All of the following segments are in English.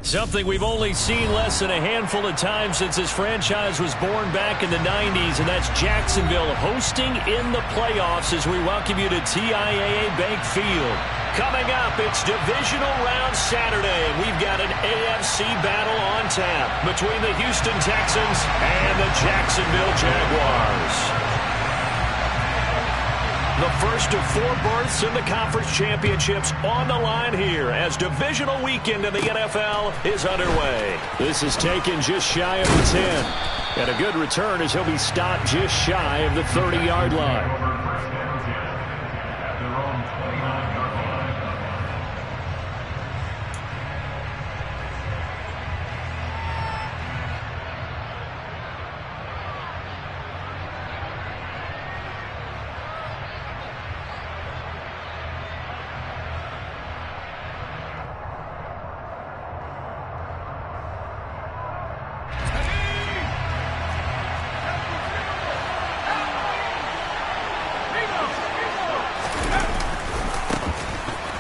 Something we've only seen less than a handful of times since this franchise was born back in the 90s, and that's Jacksonville hosting in the playoffs as we welcome you to TIAA Bank Field. Coming up, it's Divisional Round Saturday, and we've got an AFC battle on tap between the Houston Texans and the Jacksonville Jaguars. The first of 4 berths in the conference championships on the line here as divisional weekend in the NFL is underway. This is taken just shy of the 10. And a good return as he'll be stopped just shy of the 30-yard line.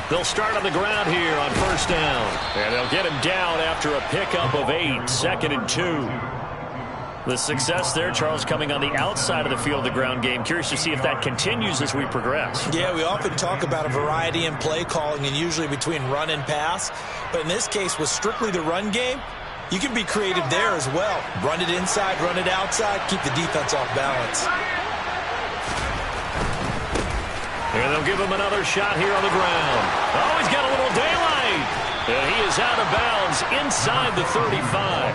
They'll start on the ground here on first down. And they'll get him down after a pickup of 8, 2nd and 2. The success there, Charles, coming on the outside of the field of the ground game. Curious to see if that continues as we progress. Yeah, we often talk about a variety in play calling and usually between run and pass. But in this case, with strictly the run game, you can be creative there as well. Run it inside, run it outside, keep the defense off balance. And they'll give him another shot here on the ground. Oh, he's got a little daylight. And he is out of bounds inside the 35.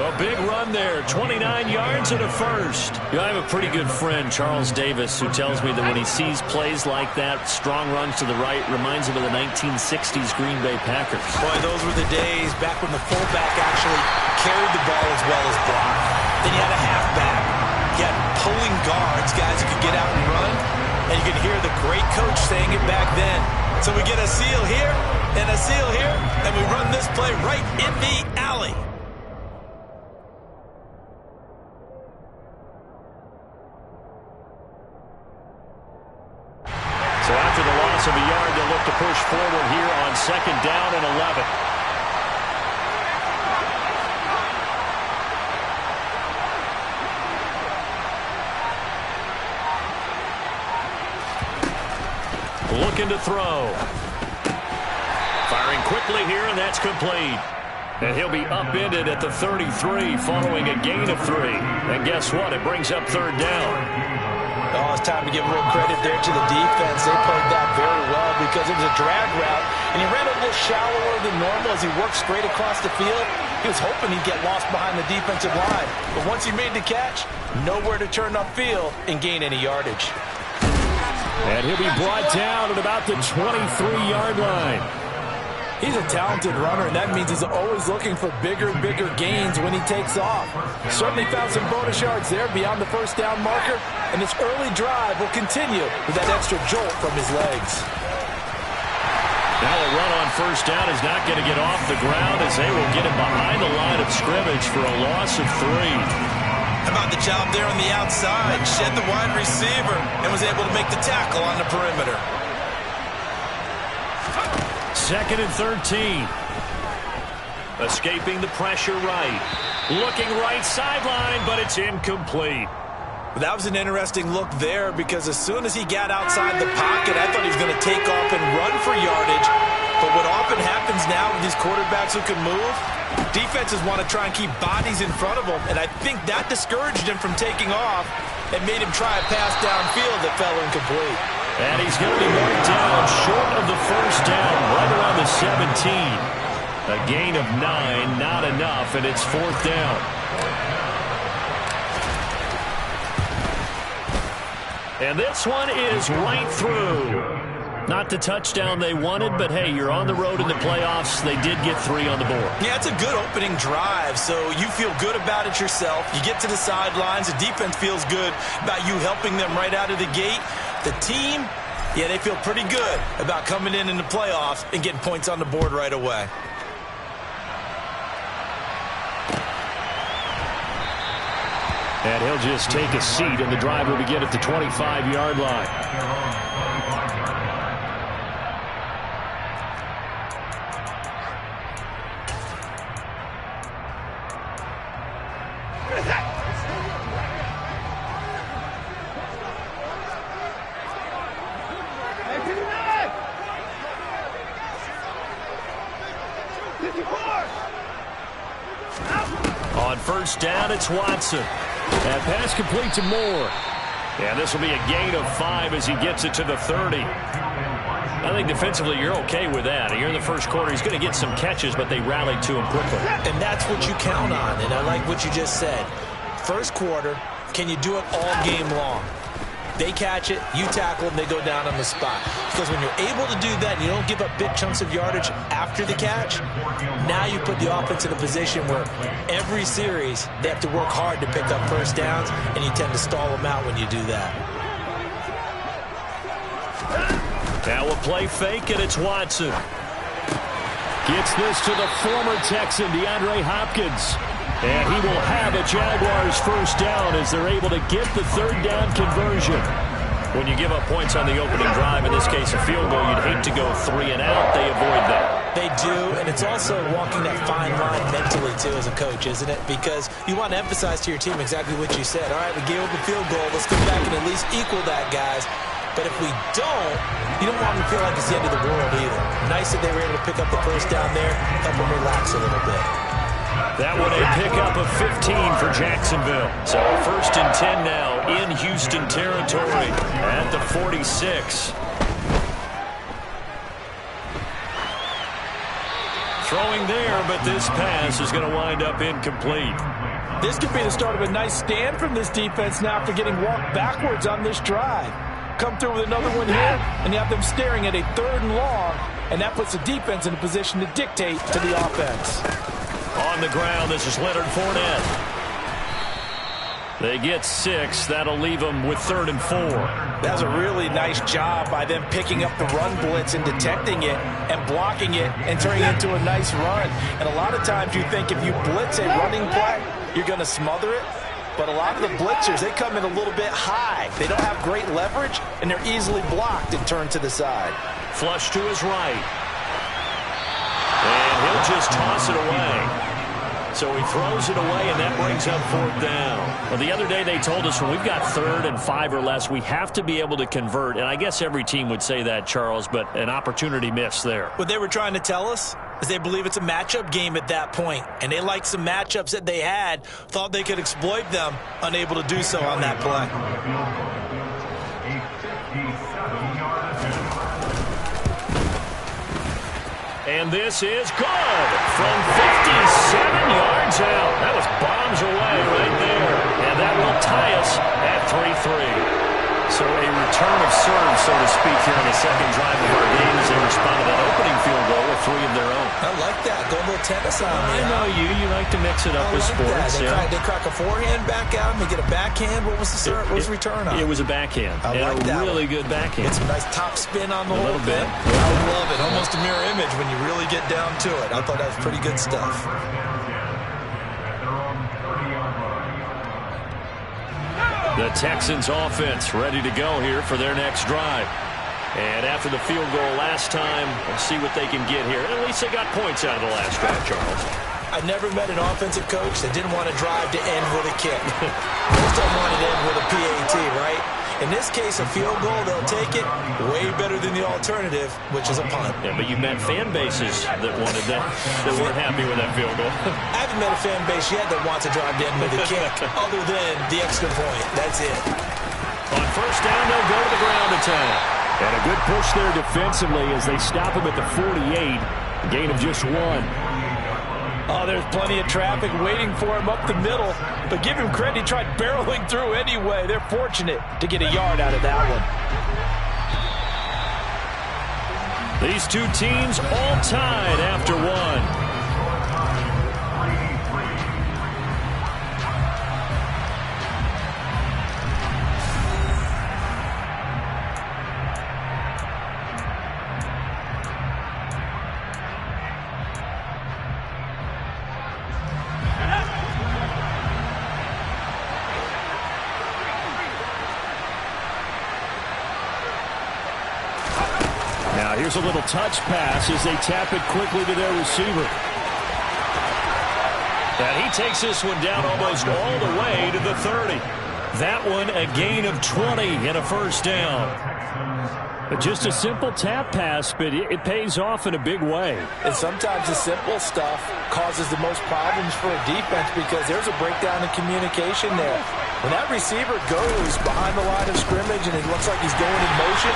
A big run there, 29 yards and a first. I have a pretty good friend, Charles Davis, who tells me that when he sees plays like that, strong runs to the right, reminds him of the 1960s Green Bay Packers. Boy, those were the days back when the fullback actually carried the ball as well as blocked. Then you had a halfback. You had pulling guards, guys who could get out and run. And you can hear the great coach saying it back then. So we get a seal here and a seal here, and we run this play right in the alley. So after the loss of a yard, they'll look to push forward here on 2nd down and 11. Looking to throw. Firing quickly here, and that's complete. And he'll be upended at the 33 following a gain of 3. And guess what? It brings up 3rd down. Oh, it's time to give real credit there to the defense. They played that very well because it was a drag route, and he ran a little shallower than normal as he worked straight across the field. He was hoping he'd get lost behind the defensive line. But once he made the catch, nowhere to turn upfield and gain any yardage. And he'll be brought down at about the 23-yard line. He's a talented runner, and that means he's always looking for bigger and bigger gains when he takes off. Certainly found some bonus yards there beyond the first down marker, and this early drive will continue with that extra jolt from his legs. Now a run on first down is not going to get off the ground as they will get him behind the line of scrimmage for a loss of 3. How about the job there on the outside? Shed the wide receiver and was able to make the tackle on the perimeter. 2nd and 13. Escaping the pressure right. Looking right sideline, but it's incomplete. That was an interesting look there because as soon as he got outside the pocket, I thought he was going to take off and run for yardage. But what often happens now with these quarterbacks who can move, defenses want to try and keep bodies in front of them, and I think that discouraged him from taking off and made him try a pass downfield that fell incomplete. And he's going to be marked down short of the first down, right around the 17. A gain of 9, not enough, and it's 4th down. And this one is right through. Not the touchdown they wanted, but hey, you're on the road in the playoffs. They did get 3 on the board. Yeah, it's a good opening drive, so you feel good about it yourself. You get to the sidelines. The defense feels good about you helping them right out of the gate. The team, yeah, they feel pretty good about coming in the playoffs and getting points on the board right away. And he'll just take a seat, and the drive will begin at the 25-yard line. On first down, it's Watson. That pass complete to Moore. And this will be a gain of 5 as he gets it to the 30. I think defensively you're okay with that. Here in the first quarter, he's going to get some catches, but they rallied to him quickly. And that's what you count on, and I like what you just said. First quarter, can you do it all game long? They catch it, you tackle them, they go down on the spot. Because when you're able to do that, and you don't give up big chunks of yardage after the catch, now you put the offense in a position where every series they have to work hard to pick up first downs, and you tend to stall them out when you do that. Now a play fake, and it's Watson. Gets this to the former Texan, DeAndre Hopkins. And he will have a Jaguars first down as they're able to get the third down conversion. When you give up points on the opening drive, in this case a field goal, you'd hate to go 3 and out. They avoid that. They do, and it's also walking that fine line mentally, too, as a coach, isn't it? Because you want to emphasize to your team exactly what you said. All right, we gave up a field goal. Let's go back and at least equal that, guys. But if we don't, you don't want them to feel like it's the end of the world either. Nice that they were able to pick up the first down there, help them relax a little bit. That one a pickup of 15 for Jacksonville. So first and 10 now in Houston territory at the 46. Throwing there, but this pass is going to wind up incomplete. This could be the start of a nice stand from this defense now after getting walked backwards on this drive. Come through with another one here, and you have them staring at a 3rd and long, and that puts the defense in a position to dictate to the offense. On the ground, this is Leonard Fournette. They get 6. That'll leave them with 3rd and 4. That's a really nice job by them picking up the run blitz and detecting it and blocking it and turning it into a nice run. And a lot of times you think if you blitz a running play, you're going to smother it. But a lot of the blitzers, they come in a little bit high. They don't have great leverage, and they're easily blocked and turned to the side. Flush to his right. And he'll just toss it away. So he throws it away, and that brings up 4th down. Well, the other day they told us when we've got 3rd and 5 or less, we have to be able to convert. And I guess every team would say that, Charles, but an opportunity missed there. What they were trying to tell us is they believe it's a matchup game at that point. And they liked some matchups that they had, thought they could exploit them, unable to do so on that play. And this is good from 57 yards out. That was bombs away right there. And that will tie us at 3-3. So a return of serve, so to speak, here in the second drive of our game as they respond to that opening field goal with 3 of their own. I like that. Go a little tennis on me. I know you. You like to mix it up with sports. They crack a forehand back out and they get a backhand. What was the serve? What was the return on? It was a backhand. I like that. A really good backhand. It's a nice top spin on the whole little bit. I love it. Almost a mirror image when you really get down to it. I thought that was pretty good stuff. The Texans offense ready to go here for their next drive. And after the field goal last time, we'll see what they can get here. At least they got points out of the last drive, Charles. I never met an offensive coach that didn't want to drive to end with a kick. Most of them wanted to end with a PAT, right? In this case, a field goal, they'll take it way better than the alternative, which is a punt. Yeah, but you've met fan bases that wanted that weren't happy with that field goal. I haven't met a fan base yet that wants to drive to end with a kick, other than the extra point. That's it. On first down, they'll go to the ground attack. And a good push there defensively as they stop him at the 48. A gain of just 1. Oh, there's plenty of traffic waiting for him up the middle. But give him credit, he tried barreling through anyway. They're fortunate to get a yard out of that one. These two teams all tied after 1. Here's a little touch pass as they tap it quickly to their receiver. And he takes this one down almost all the way to the 30. That one a gain of 20 and a first down. Just a simple tap pass, but it pays off in a big way. And sometimes the simple stuff causes the most problems for a defense because there's a breakdown in communication there. When that receiver goes behind the line of scrimmage and it looks like he's going in motion,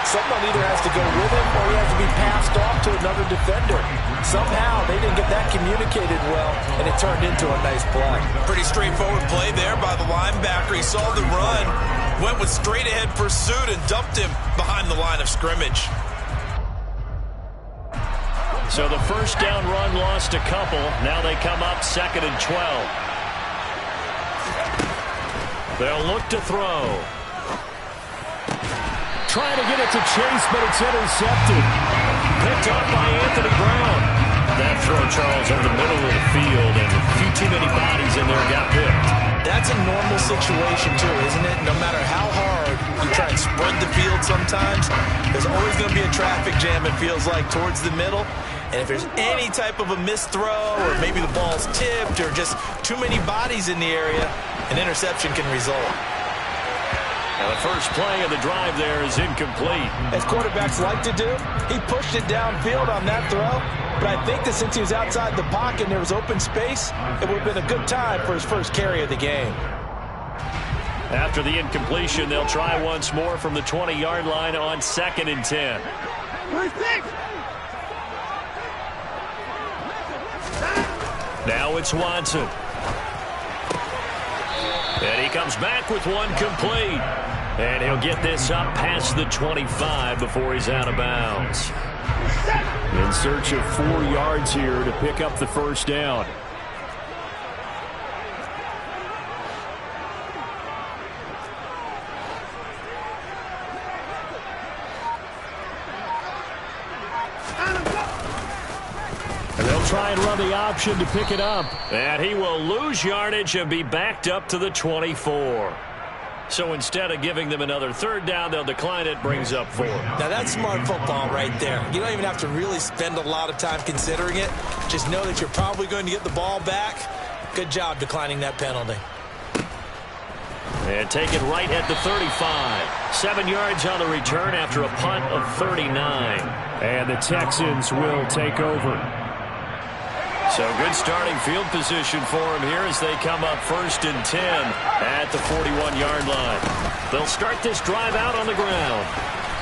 someone either has to go with him or he has to be passed off to another defender. Somehow they didn't get that communicated well, and it turned into a nice play. Pretty straightforward play there by the linebacker. He saw the run, went with straight-ahead pursuit, and dumped him behind the line of scrimmage. So the first down run lost a couple. Now they come up 2nd and 12. They'll look to throw. Trying to get it to Chase, but it's intercepted. Picked up by Anthony Brown. That throw, Charles, over the middle of the field, and a few too many bodies in there got picked. That's a normal situation, too, isn't it? No matter how hard you try and spread the field sometimes, there's always going to be a traffic jam, it feels like, towards the middle. And if there's any type of a missed throw, or maybe the ball's tipped, or just too many bodies in the area, an interception can result. Now the first play of the drive there is incomplete. As quarterbacks like to do, he pushed it downfield on that throw. But I think that since he was outside the pocket and there was open space, it would have been a good time for his first carry of the game. After the incompletion, they'll try once more from the 20-yard line on 2nd and 10. Now it's Watson. And he comes back with one complete. And he'll get this up past the 25 before he's out of bounds. In search of 4 yards here to pick up the first down. And they'll try and run the option to pick it up. And he will lose yardage and be backed up to the 24. So instead of giving them another 3rd down, they'll decline it, brings up 4. Now that's smart football right there. You don't even have to really spend a lot of time considering it. Just know that you're probably going to get the ball back. Good job declining that penalty. And take it right at the 35. 7 yards on the return after a punt of 39. And the Texans will take over. So good starting field position for him here as they come up 1st and 10 at the 41-yard line. They'll start this drive out on the ground.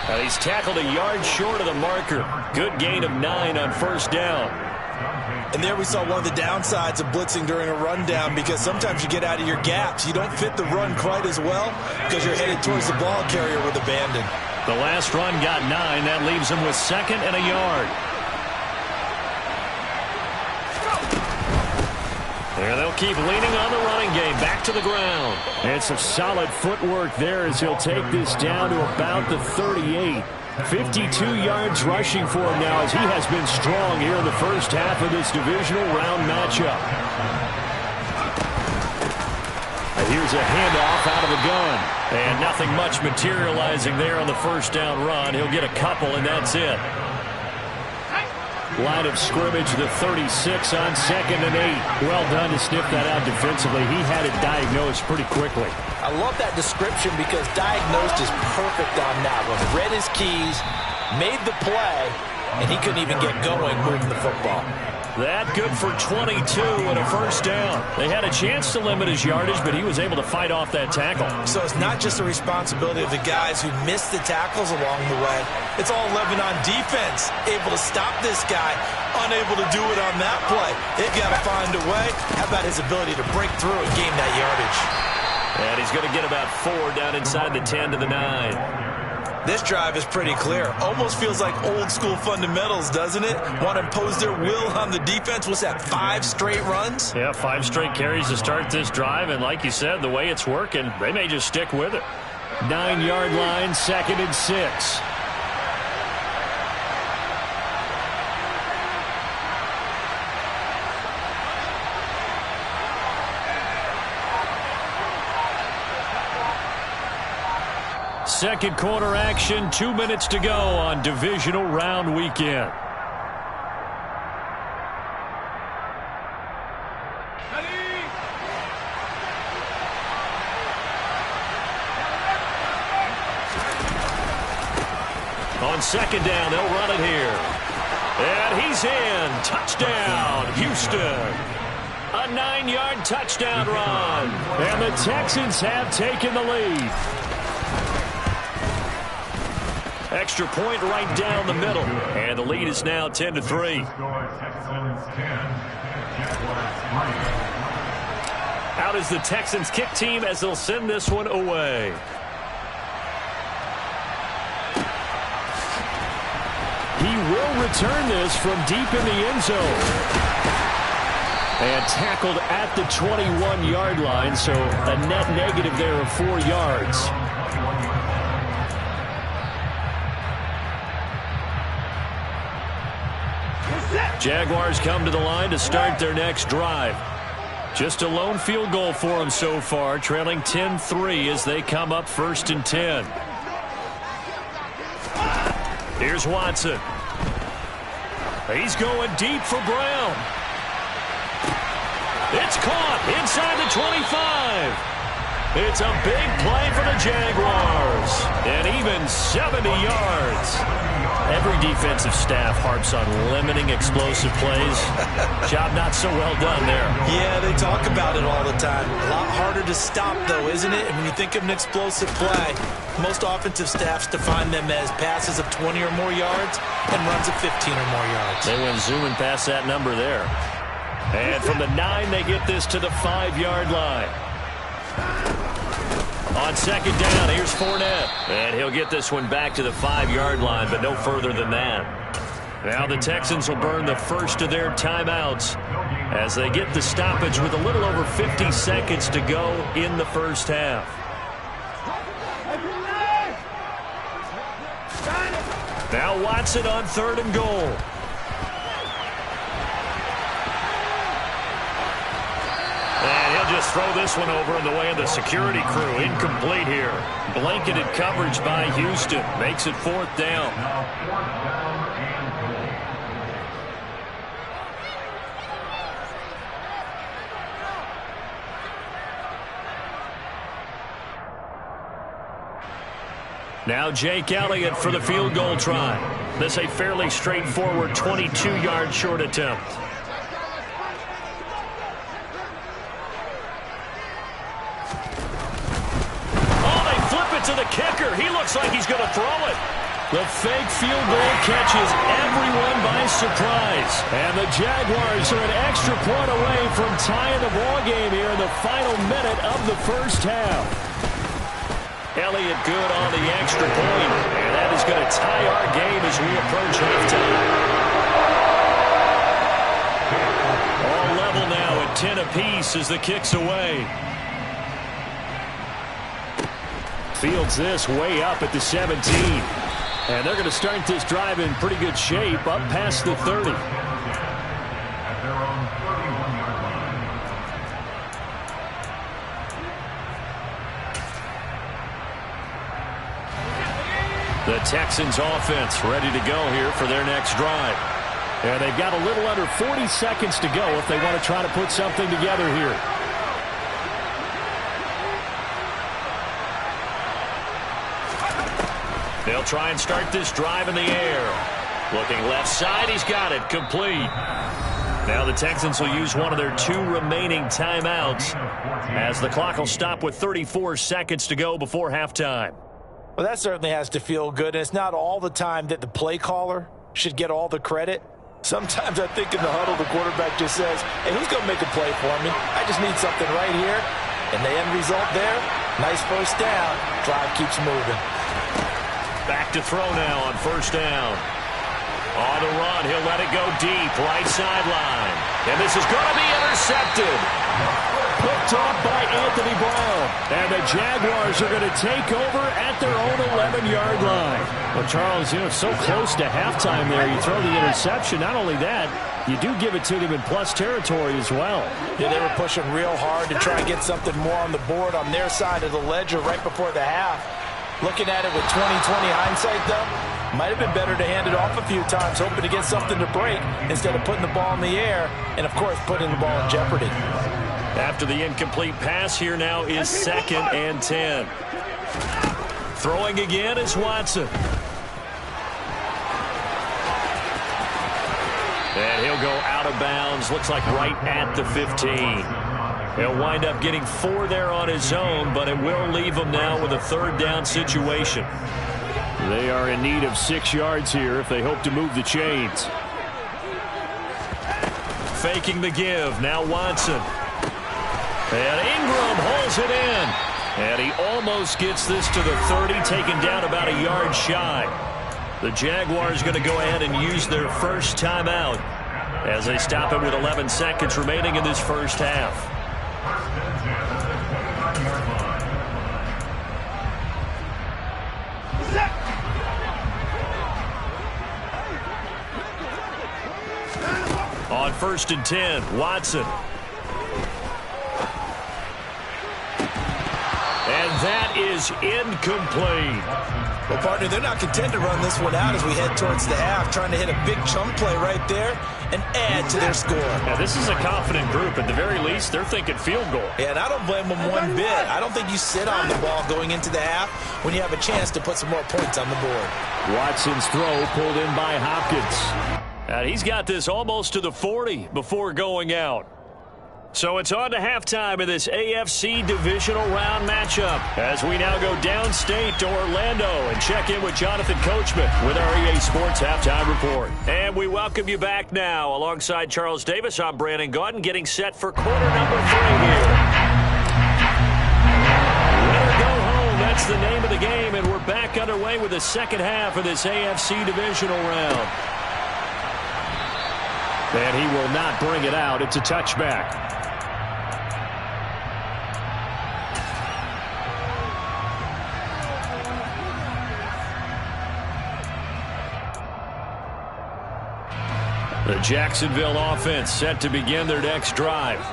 And he's tackled a yard short of the marker. Good gain of 9 on 1st down. And there we saw one of the downsides of blitzing during a rundown because sometimes you get out of your gaps. You don't fit the run quite as well because you're headed towards the ball carrier with abandon. The last run got 9. That leaves him with 2nd and a yard. There they'll keep leaning on the running game. Back to the ground. And some solid footwork there as he'll take this down to about the 38. 52 yards rushing for him now as he has been strong here in the first half of this divisional round matchup. Here's a handoff out of the gun. And nothing much materializing there on the first down run. He'll get a couple, and that's it. Line of scrimmage, the 36 on 2nd and 8. Well done to sniff that out defensively. He had it diagnosed pretty quickly. I love that description because diagnosed is perfect on that one. Read his keys, made the play, and he couldn't even get going moving the football. That good for 22 and a first down. They had a chance to limit his yardage, but he was able to fight off that tackle. So it's not just the responsibility of the guys who missed the tackles along the way. It's all 11 on defense, able to stop this guy, unable to do it on that play. They've got to find a way. How about his ability to break through and gain that yardage? And he's going to get about 4 down inside the 10 to the 9. This drive is pretty clear. Almost feels like old school fundamentals, doesn't it? Want to impose their will on the defense. What's that, 5 straight runs? Yeah, 5 straight carries to start this drive. And like you said, the way it's working, they may just stick with it. 9-yard line, 2nd and 6. Second quarter action, 2 minutes to go on divisional round weekend. On second down, they'll run it here. And he's in. Touchdown, Houston. A 9-yard touchdown run. And the Texans have taken the lead. Extra point right down the middle. And the lead is now 10-3. Out is the Texans kick team as they'll send this one away. He will return this from deep in the end zone. And tackled at the 21-yard line, so a net negative there of 4 yards. Jaguars come to the line to start their next drive. Just a lone field goal for them so far, trailing 10-3 as they come up 1st and 10. Here's Watson. He's going deep for Brown. It's caught inside the 25. It's a big play for the Jaguars. And even 70 yards. Every defensive staff harps on limiting explosive plays. Job not so well done there. Yeah, they talk about it all the time. A lot harder to stop, though, isn't it? And when you think of an explosive play, most offensive staffs define them as passes of 20 or more yards and runs of 15 or more yards. They went zooming past that number there. And from the 9, they get this to the 5-yard line. On second down, here's Fournette. And he'll get this one back to the 5-yard line, but no further than that. Now the Texans will burn the first of their timeouts as they get the stoppage with a little over 50 seconds to go in the first half. Now Watson on 3rd and goal. And he'll just throw this one over in the way of the security crew. Incomplete here. Blanketed coverage by Houston. Makes it 4th down. Now Jake Elliott for the field goal try. This a fairly straightforward 22-yard short attempt. To the kicker. He looks like he's going to throw it. The fake field goal catches everyone by surprise. And the Jaguars are an extra point away from tying the ball game here in the final minute of the first half. Elliott good on the extra point. And that is going to tie our game as we approach halftime. All level now at 10 apiece as the kick's away. Fields this way up at the 17. And they're going to start this drive in pretty good shape up past the 30. The Texans offense ready to go here for their next drive. And they've got a little under 40 seconds to go if they want to try to put something together here. They'll try and start this drive in the air. Looking left side, he's got it, complete. Now the Texans will use one of their 2 remaining timeouts as the clock will stop with 34 seconds to go before halftime. Well, that certainly has to feel good, and it's not all the time that the play caller should get all the credit. Sometimes I think in the huddle, the quarterback just says, hey, who's going to make a play for me? I just need something right here. And the end result there, nice first down. Drive keeps moving. Back to throw now on first down. On the run, he'll let it go deep, right sideline. And this is going to be intercepted. Picked off by Anthony Brown. And the Jaguars are going to take over at their own 11-yard line. Well, Charles, you know, so close to halftime there. You throw the interception. Not only that, you do give it to them in plus territory as well. Yeah, they were pushing real hard to try and get something more on the board on their side of the ledger right before the half. Looking at it with 20/20 hindsight, though, might have been better to hand it off a few times, hoping to get something to break instead of putting the ball in the air and, of course, putting the ball in jeopardy. After the incomplete pass, here now is 2nd and 10. Throwing again is Watson. And he'll go out of bounds. Looks like right at the 15. He'll wind up getting 4 there on his own, but it will leave him now with a 3rd down situation. They are in need of 6 yards here if they hope to move the chains. Faking the give. Now Watson. And Ingram holds it in. And he almost gets this to the 30, taken down about a yard shy. The Jaguars going to go ahead and use their first timeout as they stop it with 11 seconds remaining in this first half. On 1st and 10, Watson. And that is incomplete. Well, partner, they're not content to run this one out as we head towards the half, trying to hit a big chunk play right there and add to their score. Yeah, this is a confident group. At the very least, they're thinking field goal. Yeah, and I don't blame them one bit. I don't think you sit on the ball going into the half when you have a chance to put some more points on the board. Watson's throw pulled in by Hopkins. And he's got this almost to the 40 before going out. So it's on to halftime in this AFC divisional round matchup as we now go downstate to Orlando and check in with Jonathan Coachman with our EA Sports Halftime Report. And we welcome you back now. Alongside Charles Davis, I'm Brandon Gaudin getting set for quarter number 3 here. Win or go home, that's the name of the game, and we're back underway with the second half of this AFC divisional round. And he will not bring it out. It's a touchback. The Jacksonville offense set to begin their next drive.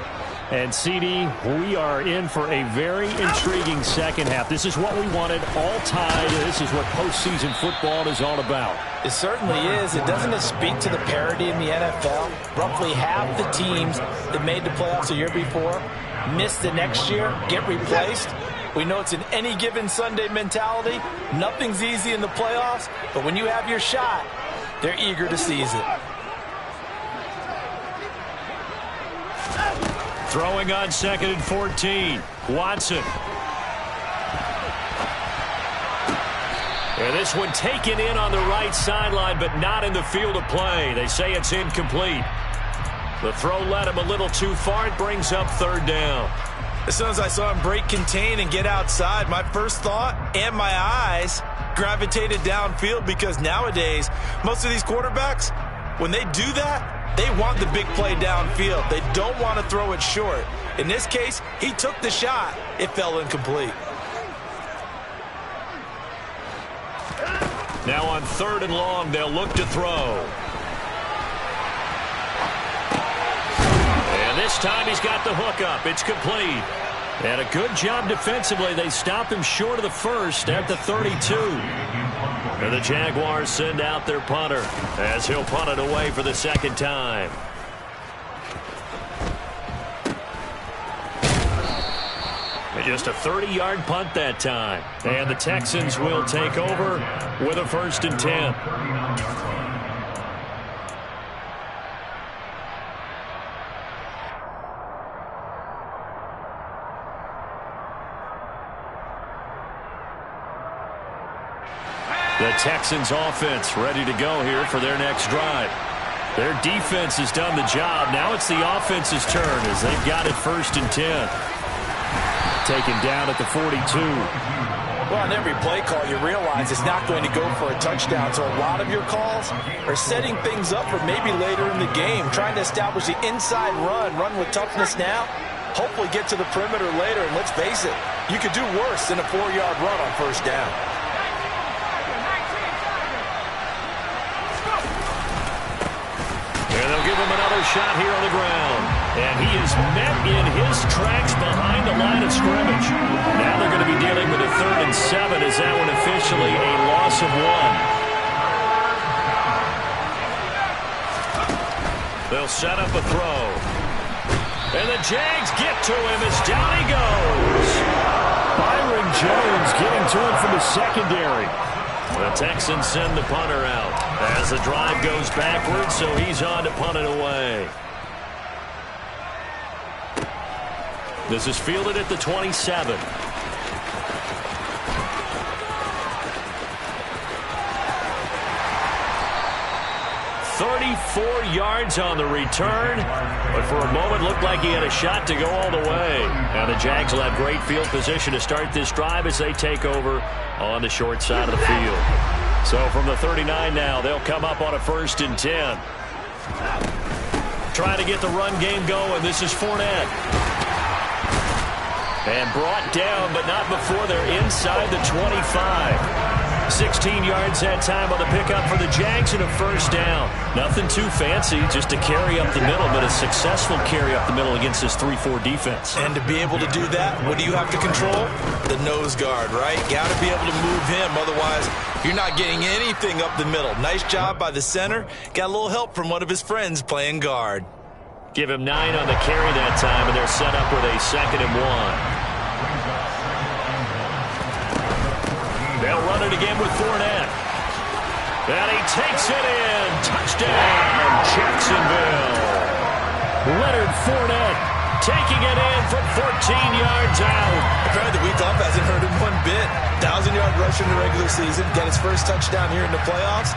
And, CD, we are in for a very intriguing second half. This is what we wanted, all tied. This is what postseason football is all about. It certainly is. Doesn't it speak to the parity in the NFL? Roughly half the teams that made the playoffs the year before miss the next year, get replaced. We know it's an any given Sunday mentality. Nothing's easy in the playoffs, but when you have your shot, they're eager to seize it. Throwing on 2nd and 14. Watson. And this one taken in on the right sideline, but not in the field of play. They say it's incomplete. The throw led him a little too far. It brings up 3rd down. As soon as I saw him break contain and get outside, my first thought and my eyes gravitated downfield because nowadays, most of these quarterbacks, when they do that, they want the big play downfield. They don't want to throw it short. In this case, he took the shot. It fell incomplete. Now on 3rd and long, they'll look to throw. And this time he's got the hook up. It's complete. And a good job defensively. They stop him short of the first at the 32. And the Jaguars send out their punter as he'll punt it away for the 2nd time. And just a 30-yard punt that time. And the Texans will take over with a 1st and 10. The Texans offense ready to go here for their next drive. Their defense has done the job. Now it's the offense's turn as they've got it 1st and 10. Taken down at the 42. Well, on every play call, you realize it's not going to go for a touchdown. So a lot of your calls are setting things up for maybe later in the game, trying to establish the inside run with toughness now, hopefully get to the perimeter later. And let's face it, you could do worse than a 4-yard run on 1st down. And they'll give him another shot here on the ground. And he is met in his tracks behind the line of scrimmage. Now they're going to be dealing with a 3rd and 7 as that one officially a loss of 1. They'll set up a throw. And the Jags get to him as down he goes. Byron Jones getting to him from the secondary. The Texans send the punter out as the drive goes backwards, so he's on to punt it away. This is fielded at the 27. 34 yards on the return, but for a moment looked like he had a shot to go all the way. And the Jags will have great field position to start this drive as they take over on the short side of the field. So from the 39 now, they'll come up on a 1st and 10. Trying to get the run game going. This is Fournette. And brought down, but not before they're inside the 25. 16 yards that time on the pickup for the Jags and a 1st down. Nothing too fancy, just a carry up the middle, but a successful carry up the middle against this 3-4 defense. And to be able to do that, what do you have to control? The nose guard, right? Got to be able to move him, otherwise you're not getting anything up the middle. Nice job by the center. Got a little help from one of his friends playing guard. Give him 9 on the carry that time, and they're set up with a 2nd and 1. They'll run it again with Fournette. And he takes it in. Touchdown, Jacksonville. Leonard Fournette taking it in from 14 yards out. Apparently the week off hasn't hurt him one bit. 1,000-yard rush in the regular season. Got his first touchdown here in the playoffs.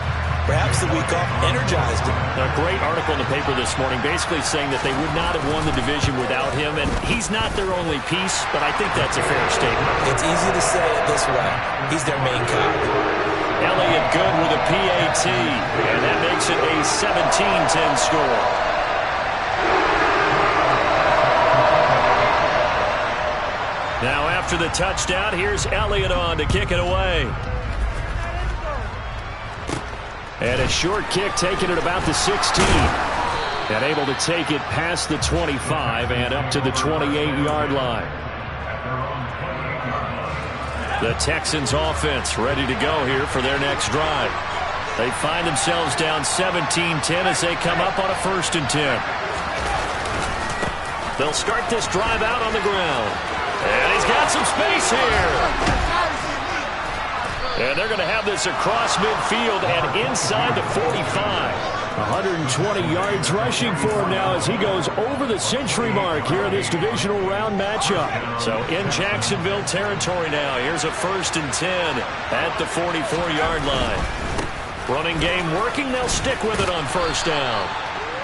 Perhaps the week off energized him. A great article in the paper this morning basically saying that they would not have won the division without him, and he's not their only piece, but I think that's a fair statement. It's easy to say it this way. He's their main cog. Elliott good with a PAT, and that makes it a 17-10 score. Now after the touchdown, here's Elliott on to kick it away. And a short kick taken at about the 16. And able to take it past the 25 and up to the 28-yard line. The Texans offense ready to go here for their next drive. They find themselves down 17-10 as they come up on a 1st and 10. They'll start this drive out on the ground. And he's got some space here. And they're going to have this across midfield and inside the 45. 120 yards rushing for him now as he goes over the century mark here in this divisional round matchup. So in Jacksonville territory now. Here's a 1st and 10 at the 44-yard line. Running game working. They'll stick with it on 1st down.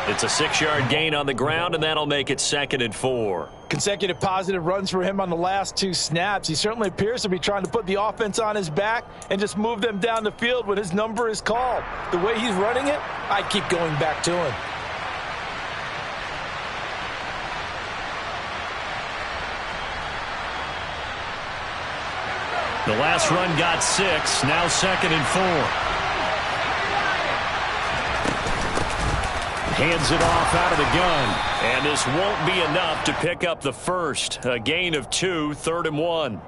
It's a 6-yard gain on the ground, and that'll make it 2nd and 4. Consecutive positive runs for him on the last 2 snaps. He certainly appears to be trying to put the offense on his back and just move them down the field when his number is called. The way he's running it, I keep going back to him. The last run got 6, now 2nd and 4. Hands it off out of the gun. And this won't be enough to pick up the 1st. A gain of 2, 3rd and 1.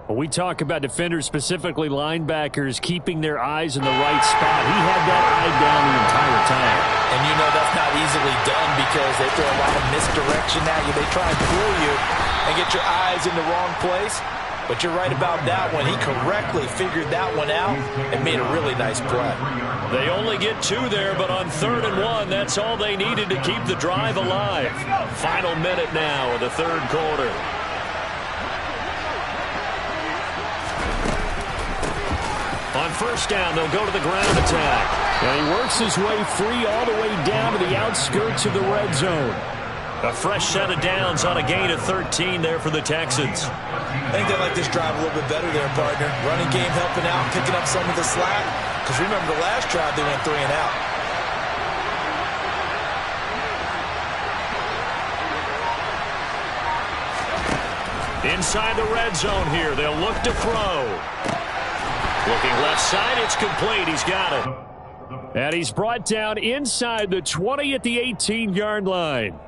When we talk about defenders, specifically linebackers, keeping their eyes in the right spot, he had that eye down the entire time. And you know that's not easily done because they throw a lot of misdirection at you. They try and fool you and get your eyes in the wrong place. But you're right about that one. He correctly figured that one out and made a really nice play. They only get 2 there, but on 3rd and 1, that's all they needed to keep the drive alive. Final minute now of the 3rd quarter. On 1st down, they'll go to the ground attack. And he works his way free all the way down to the outskirts of the red zone. A fresh set of downs on a gain of 13 there for the Texans. I think they like this drive a little bit better there, partner. Running game helping out, picking up some of the slack. Because remember the last drive, they went 3 and out. Inside the red zone here, they'll look to throw. Looking left side, it's complete. He's got it. And he's brought down inside the 20 at the 18-yard line.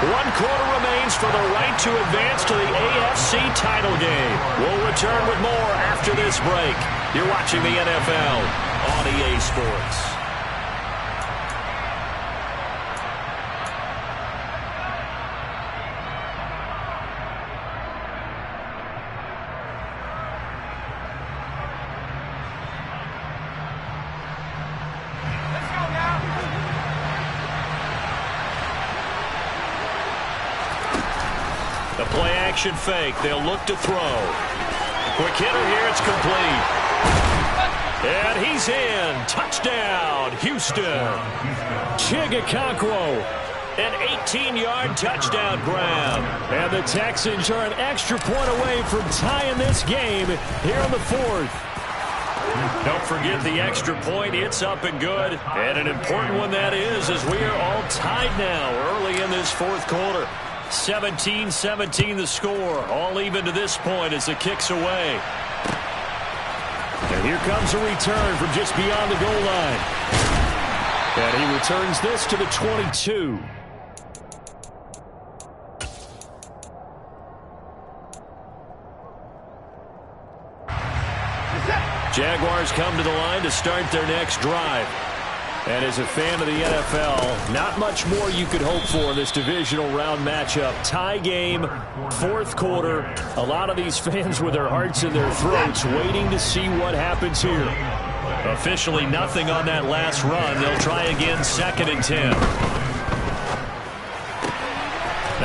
One quarter remains for the right to advance to the AFC title game. We'll return with more after this break. You're watching the NFL on EA Sports. A play-action fake. They'll look to throw. Quick hitter here. It's complete. And he's in. Touchdown, Houston. Chigakakwo. An 18-yard touchdown grab. And the Texans are an extra point away from tying this game here in the fourth. Don't forget the extra point. It's up and good. And an important one that is, as we are all tied now early in this fourth quarter. 17-17 the score. All even to this point as the kick's away. And here comes a return from just beyond the goal line. And he returns this to the 22. Jaguars come to the line to start their next drive. And as a fan of the NFL, not much more you could hope for in this divisional round matchup. Tie game, fourth quarter. A lot of these fans with their hearts in their throats waiting to see what happens here. Officially nothing on that last run. They'll try again, 2nd and 10.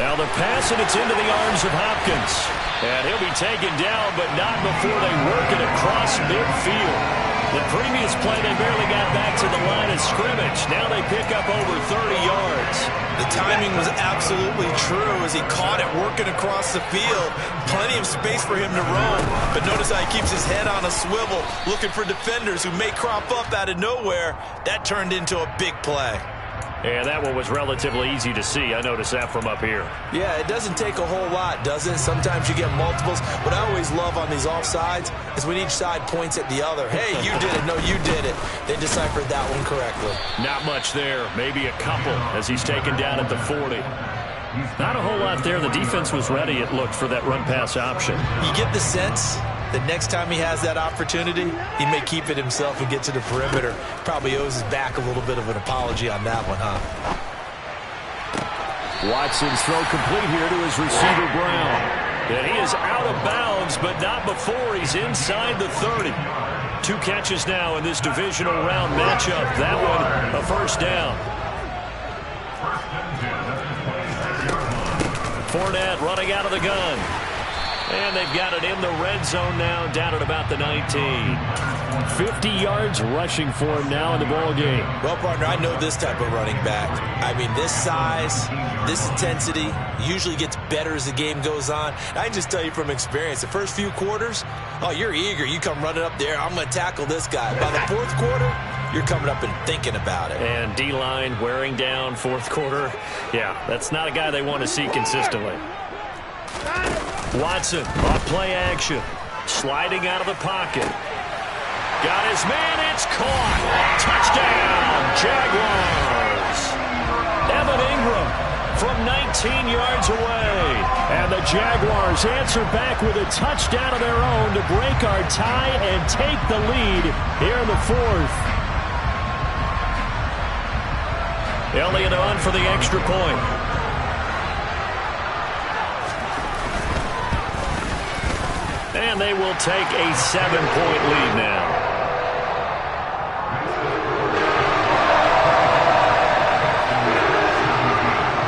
Now the pass, and it's into the arms of Hopkins. And he'll be taken down, but not before they work it across midfield. The previous play, they barely got back to the line of scrimmage. Now they pick up over 30 yards. The timing was absolutely true as he caught it working across the field. Plenty of space for him to roam. But notice how he keeps his head on a swivel, looking for defenders who may crop up out of nowhere. That turned into a big play. And that one was relatively easy to see. I noticed that from up here. Yeah, it doesn't take a whole lot, does it? Sometimes you get multiples. What I always love on these offsides is when each side points at the other. Hey, you did it. No, you did it. They deciphered that one correctly. Not much there. Maybe a couple as he's taken down at the 40. Not a whole lot there. The defense was ready, it looked, for that run-pass option. You get the sense that next time he has that opportunity, he may keep it himself and get to the perimeter. Probably owes his back a little bit of an apology on that one, huh? Watson's throw complete here to his receiver, Brown. And he is out of bounds, but not before he's inside the 30. 2 catches now in this divisional round matchup. That one, a first down. Fournette running out of the gun. And they've got it in the red zone now, down at about the 19. 50 yards rushing for him now in the ball game. Well, partner, I know this type of running back. I mean, this size, this intensity usually gets better as the game goes on. I can just tell you from experience, the first few quarters, oh, you're eager. You come running up there, I'm going to tackle this guy. By the fourth quarter, you're coming up and thinking about it. And D-line wearing down fourth quarter. Yeah, that's not a guy they want to see consistently. Watson off play action. Sliding out of the pocket. Got his man. It's caught. Touchdown, Jaguars. Evan Ingram from 19 yards away. And the Jaguars answer back with a touchdown of their own to break our tie and take the lead here in the fourth. Elliott on for the extra point. And they will take a 7-point lead now.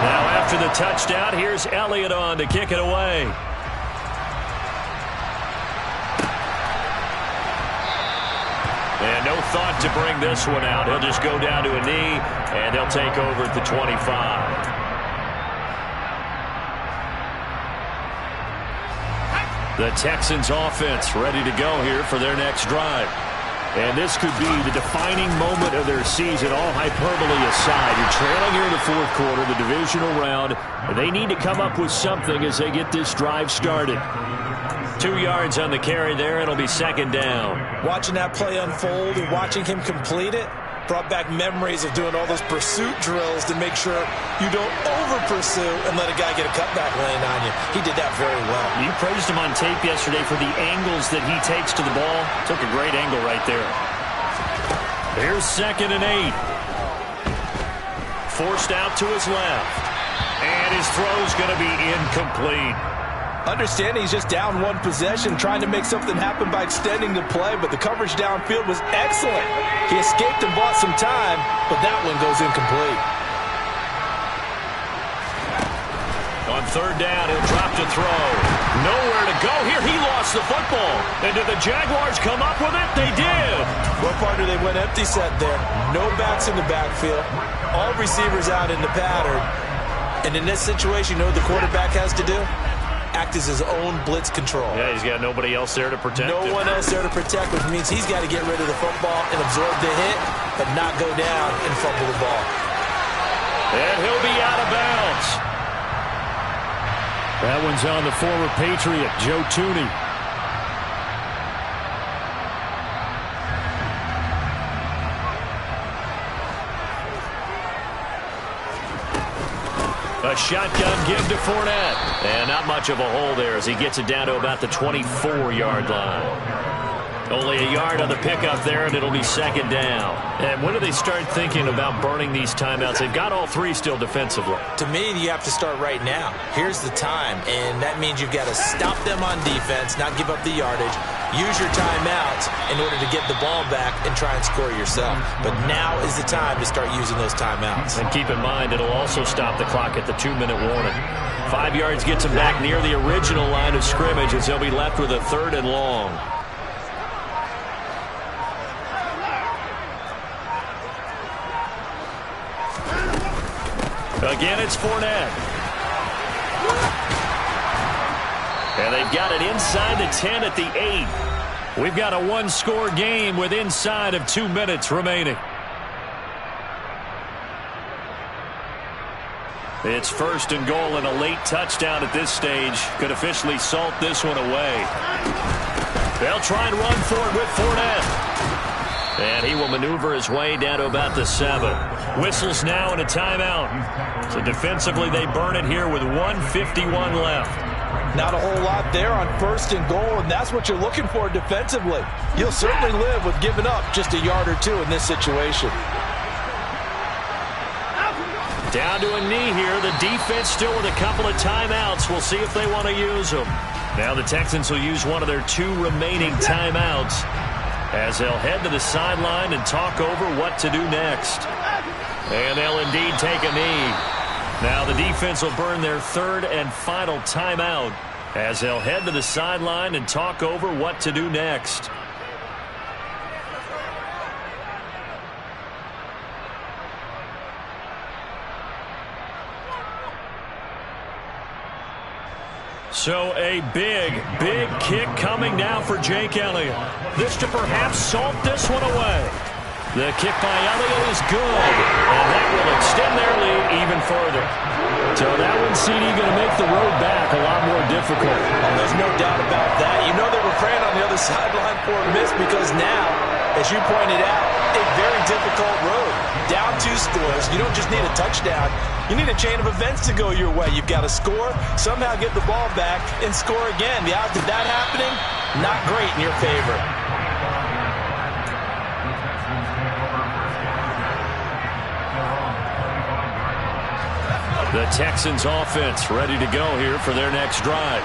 Now after the touchdown, here's Elliott on to kick it away. And no thought to bring this one out. He'll just go down to a knee, and he'll take over at the 25. The Texans offense ready to go here for their next drive. And this could be the defining moment of their season, all hyperbole aside. You're trailing here in the fourth quarter, the divisional round, and they need to come up with something as they get this drive started. 2 yards on the carry there. It'll be 2nd down. Watching that play unfold and watching him complete it brought back memories of doing all those pursuit drills to make sure you don't over-pursue and let a guy get a cutback lane on you. He did that very well. You praised him on tape yesterday for the angles that he takes to the ball. Took a great angle right there. Here's 2nd and 8. Forced out to his left. And his throw's going to be incomplete. Understanding he's just down one possession, trying to make something happen by extending the play, but the coverage downfield was excellent. He escaped and bought some time, but that one goes incomplete. On third down. He'll drop to throw. Nowhere to go here. He lost the football. And did the Jaguars come up with it? They did. Well, partner, they went empty set there. No backs in the backfield. All receivers out in the pattern. And in this situation, you know what the quarterback has to do? Act as his own blitz control. Yeah, he's got nobody else there to protect him. No one else there to protect, which means he's got to get rid of the football and absorb the hit, but not go down and fumble the ball. And he'll be out of bounds. That one's on the former Patriot, Joe Thuney. A shotgun give to Fournette. And not much of a hole there as he gets it down to about the 24-yard line. Only a yard on the pickup there, and it'll be second down. And when do they start thinking about burning these timeouts? They've got all three still defensively. To me, you have to start right now. Here's the time, and that means you've got to stop them on defense, not give up the yardage, use your timeouts in order to get the ball back and try and score yourself. But now is the time to start using those timeouts. And keep in mind, it'll also stop the clock at the 2-minute warning. 5 yards gets him back near the original line of scrimmage as he'll be left with a 3rd and long. Again, it's Fournette. And they've got it inside the 10 at the 8. We've got a one-score game with inside of 2 minutes remaining. It's 1st and goal, and a late touchdown at this stage could officially salt this one away. They'll try and run for it with Fournette. And he will maneuver his way down to about the 7. Whistles now and a timeout. So defensively, they burn it here with 1:51 left. Not a whole lot there on 1st and goal, and that's what you're looking for defensively. You'll certainly live with giving up just a yard or two in this situation. Down to a knee here. The defense still with a couple of timeouts. We'll see if they want to use them. Now the Texans will use one of their 2 remaining timeouts as they'll head to the sideline and talk over what to do next. And they'll indeed take a knee. Now the defense will burn their 3rd and final timeout as they'll head to the sideline and talk over what to do next. So a big kick coming now for Jake Elliott. This to perhaps salt this one away. The kick by Elliott is good, and that will extend their lead even further. So that one, CD, going to make the road back a lot more difficult. Oh, there's no doubt about that. You know they were praying on the other sideline for a miss because now, as you pointed out, a very difficult road. Down 2 scores. You don't just need a touchdown. You need a chain of events to go your way. You've got to score, somehow get the ball back, and score again. The odds of that happening, not great in your favor. The Texans offense ready to go here for their next drive.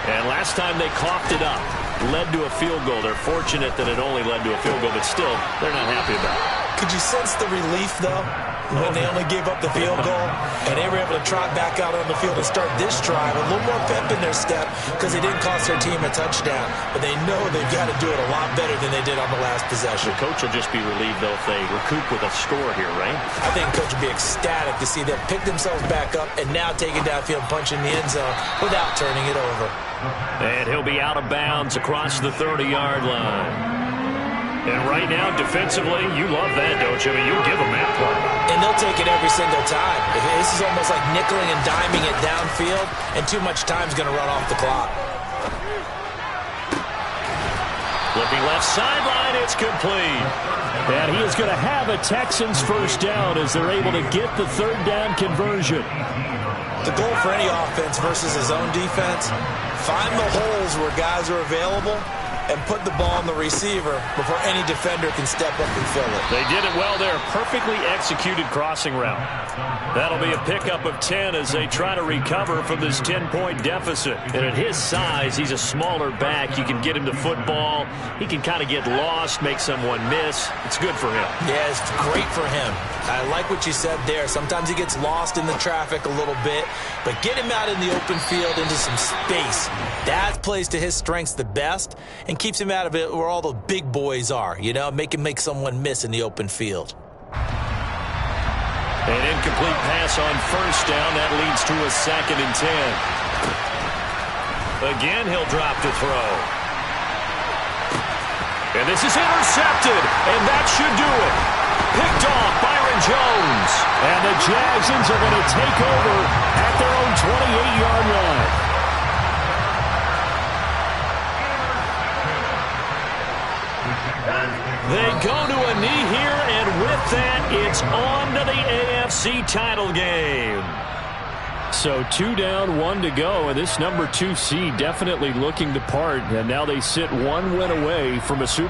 And last time they coughed it up, led to a field goal. They're fortunate that it only led to a field goal, but still, they're not happy about it. Could you sense the relief, though, when they only gave up the field goal and they were able to trot back out on the field and start this drive a little more pep in their step because they didn't cost their team a touchdown, but they know they've got to do it a lot better than they did on the last possession. The coach will just be relieved, though, if they recoup with a score here, right? I think the coach will be ecstatic to see them pick themselves back up and now take it downfield, punch in the end zone without turning it over. And he'll be out of bounds across the 30-yard line. And right now, defensively, you love that, don't you? I mean, you'll give them that play. And they'll take it every single time. This is almost like nickeling and diming it downfield, and too much time's going to run off the clock. Looking left sideline, it's complete. And he is going to have a Texans first down as they're able to get the 3rd down conversion. The goal for any offense versus his own defense, find the holes where guys are available and put the ball on the receiver before any defender can step up and fill it. They did it well there. Perfectly executed crossing route. That'll be a pickup of 10 as they try to recover from this 10-point deficit. And at his size, he's a smaller back. You can get him the football. He can kind of get lost, make someone miss. It's good for him. Yeah, it's great for him. I like what you said there. Sometimes he gets lost in the traffic a little bit, but get him out in the open field into some space. That plays to his strengths the best and keeps him out of it where all the big boys are, you know, make him make someone miss in the open field. An incomplete pass on first down. That leads to a 2nd and 10. Again, he'll drop to throw. And this is intercepted, and that should do it. Picked off Byron Jones. And the Jagsons are going to take over at their own 28-yard line. They go to a knee here, and with that, it's on to the AFC title game. So 2 down, 1 to go, and this number 2 seed definitely looking the part, and now they sit 1 win away from a Super